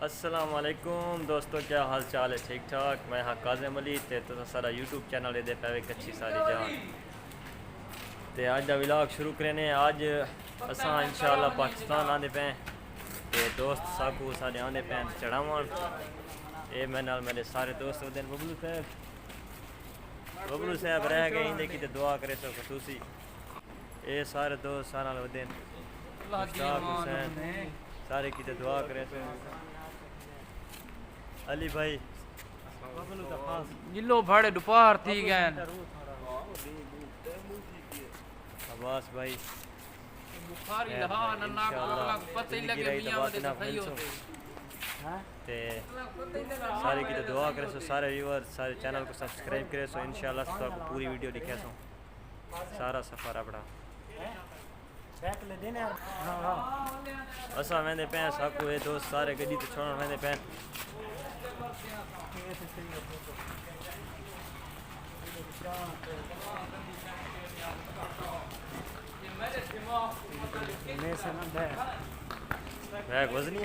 अस्सलाम वालेकुम दोस्तों, क्या हाल चाल है? ठीक ठाक। मैं हाँ काज़िम अली ते तो सारा यूट्यूब चैनल दे पे अच्छी सारी जान ते अज का व्लॉग शुरू करने। आज असा इंशाल्लाह पाकिस्तान आने पे ते दोस्त साकू सारे आने पे चढ़ावन। ये मेरे नाल मेरे सारे दोस्त होते हैं। बबलू साहब रह गए इनकी कि दुआ करे सो खसूसी। ये सारे दोस्त सारा होते हैं। मुश्ताक हुसैन सारे की दुआ करे सो। अली भाई जिलो भाड़े दोपहर थी गए अब्बास भाई बुखारी लहा नन्ना को पता ही लगे मियां वाले तो सही होते ते सारे की दुआ करे सो। सारे व्यूअर सारे चैनल को सब्सक्राइब करे सो। इंशाल्लाह तो पूरी वीडियो दिखे सो सारा सफ़र अपना असा वेंदे पे साकू ये दोस्त सारे गड्डी ते छोड़न वेंदे पे। बैग वजनी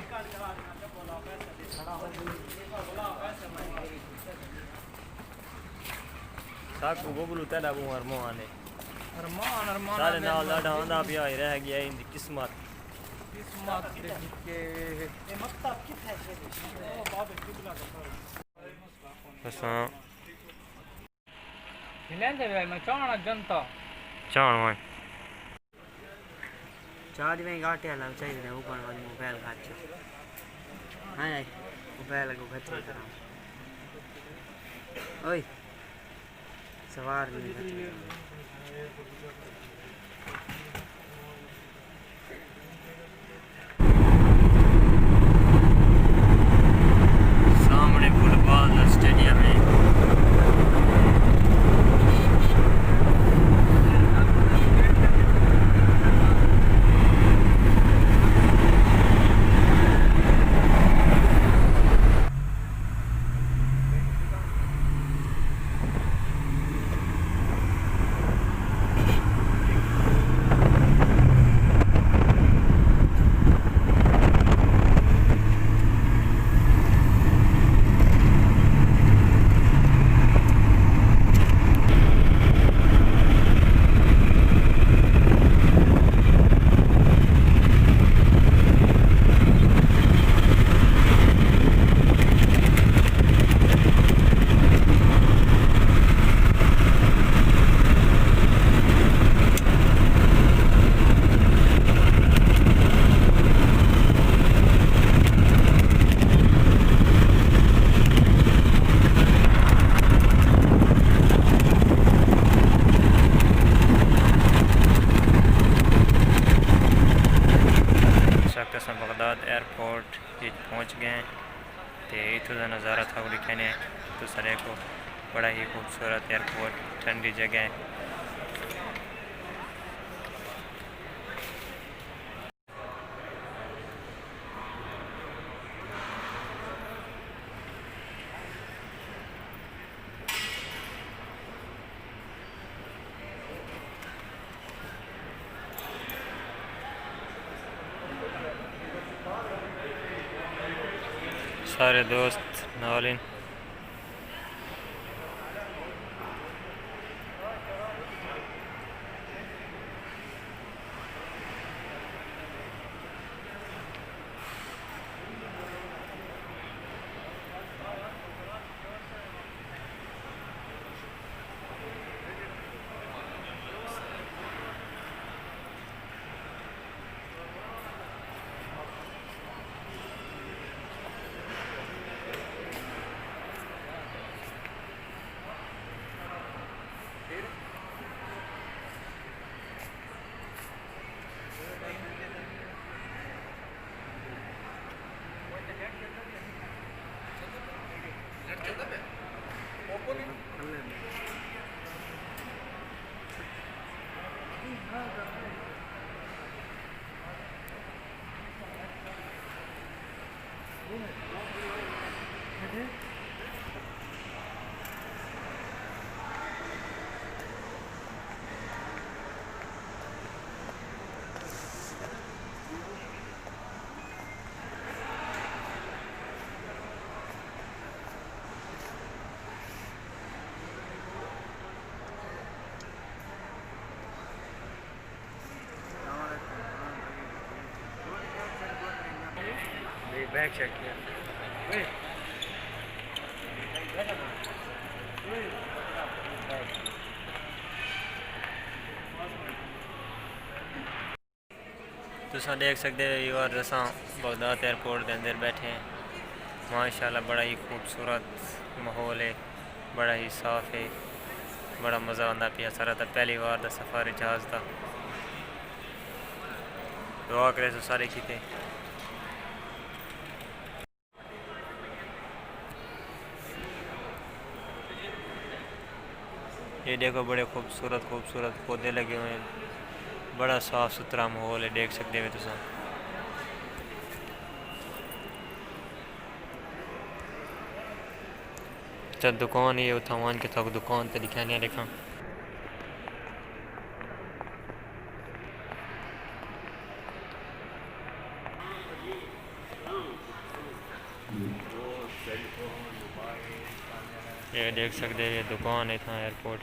साकू बबलू तेरा बू अरमान है सारे नाल लाडा आंदा पिया ही रह गया इनकी किस्मत चाण चार्ज में घाटे वाला चाहिए ऊपर वाली मोबाइल खाच हां मोबाइल को खच करा ओए सवार नहीं सामने फुटबॉल स्टेडियम है। bagdad एयरपोर्ट पहुँच गए तो इतों का नज़ारा था वो दिखाने तो सारे को बड़ा ही खूबसूरत एयरपोर्ट ठंडी जगह। सारे दोस्त नालिन बैक चेक किया। तुसा देख सकते हो और असां बगदाद एयरपोर्ट के अंदर बैठे हैं। माशाल्लाह बड़ा ही खूबसूरत माहौल है, बड़ा ही साफ़ है, बड़ा मज़ा आता पिया। सारा तो पहली बार का सफ़र जहाज़ का। दुआ करे तो सारे किते। ये देखो बड़े खूबसूरत खूबसूरत पौधे लगे हुए हैं, बड़ा साफ़ सुथरा माहौल है, देख सकते हो तुम। अच्छा दुकान है उतना मान के थक दुकान तो दिखा नहीं देखा। ये देख सकते हैं ये दुकान है था एयरपोर्ट।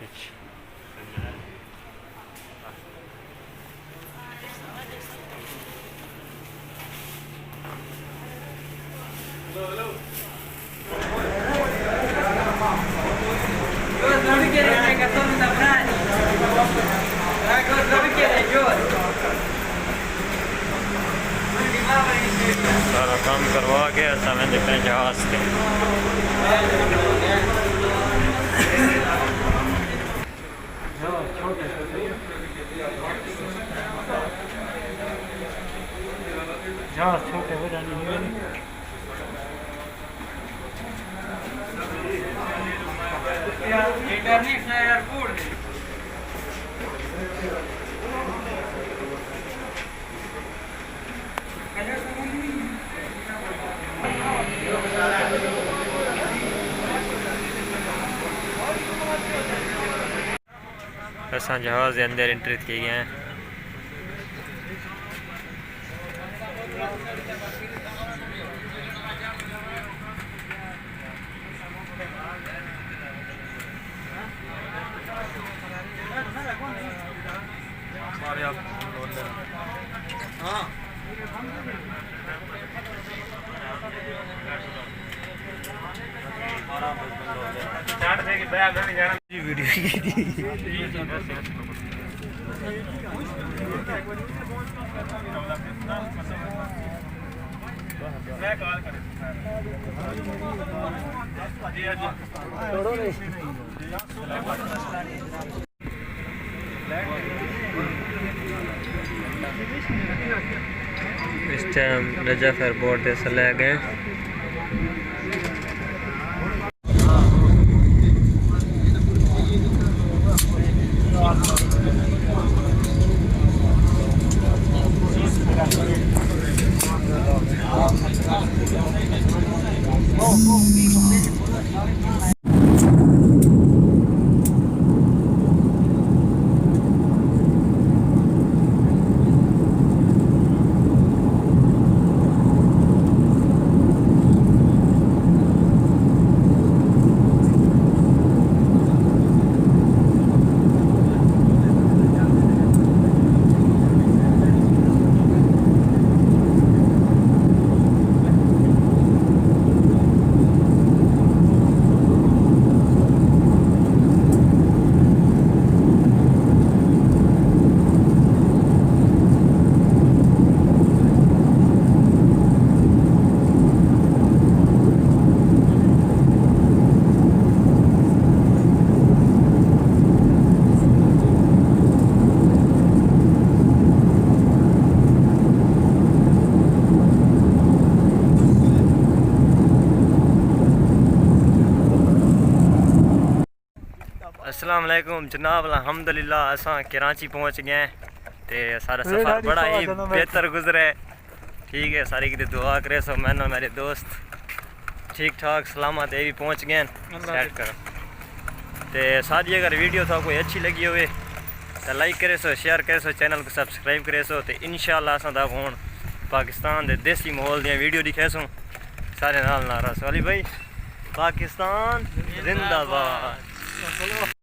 सारा काम करवा के समय देखते हैं जहाज के। जहाज छोटे हो जाने इंटरनेशनल एयरपोर्ट असां जहाज़ के अंदर एंट्री थी गए हैं। इस टाइम नजफ एयरपोर्ट से ले गए। अस्सलाम वालेकुम जनाब, अल्हम्दुलिल्लाह असां कराची पहुँच गए हैं। तो सारा सफ़र बड़ा ही बेहतर गुजरा है। ठीक है, सारी की दुआ करे सो मैंने मेरे दोस्त ठीक ठाक सलामत ये भी पहुँच गए सेट करो। तो सारी अगर वीडियो था कोई अच्छी लगी हुए तो लाइक करे सो, शेयर करे सो, चैनल को सब्सक्राइब करे सो। तो इंशाअल्लाह असां दा हुण पाकिस्तान दे देसी माहौल दियां वीडियो दिखे सो सारे नाल नारा सो। अली भाई पाकिस्तान जिंदाबाद।